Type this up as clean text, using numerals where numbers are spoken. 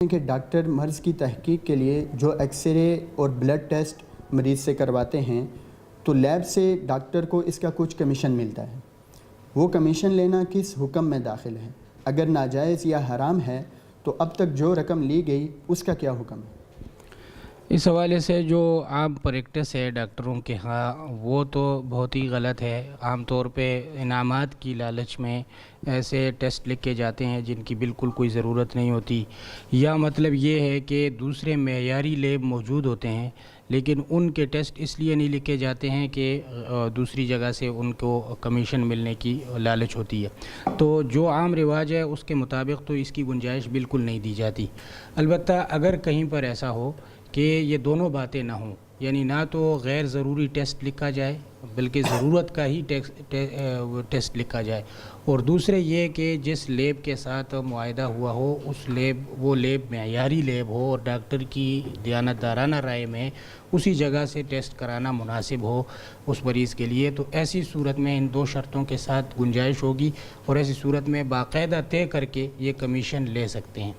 کہ ڈاکٹر مرض کی تحقیق کے لیے جو ایکس رے اور بلڈ ٹیسٹ مریض سے کرواتے ہیں تو لیب سے ڈاکٹر کو اس کا کچھ کمیشن ملتا ہے. وہ کمیشن لینا کس حکم میں داخل ہے؟ اگر ناجائز یا حرام ہے تو اب تک جو رقم لی گئی اس کا کیا حکم ہے؟ اس حوالے سے جو عام پریکٹس ہے ڈاکٹروں کے ہاں وہ تو بہت ہی غلط ہے. عام طور پہ انعامات کی لالچ میں ایسے ٹیسٹ لکھے جاتے ہیں جن کی بالکل کوئی ضرورت نہیں ہوتی، یا مطلب یہ ہے کہ دوسرے معیاری لیب موجود ہوتے ہیں لیکن ان کے ٹیسٹ اس لیے نہیں لکھے جاتے ہیں کہ دوسری جگہ سے ان کو کمیشن ملنے کی لالچ ہوتی ہے. تو جو عام رواج ہے اس کے مطابق تو اس کی گنجائش بالکل نہیں دی جاتی. البتہ اگر کہیں پر ایسا ہو کہ یہ دونوں باتیں نہ ہوں، یعنی نہ تو غیر ضروری ٹیسٹ لکھا جائے بلکہ ضرورت کا ہی ٹیسٹ لکھا جائے، اور دوسرے یہ کہ جس لیب کے ساتھ معاہدہ ہوا ہو وہ لیب معیاری لیب ہو اور ڈاکٹر کی دیانتدارانہ رائے میں اسی جگہ سے ٹیسٹ کرانا مناسب ہو اس مریض کے لیے. تو ایسی صورت میں ان دو شرطوں کے ساتھ گنجائش ہوگی اور ایسی صورت میں باقاعدہ طے کر کے یہ کمیشن لے سکتے ہیں.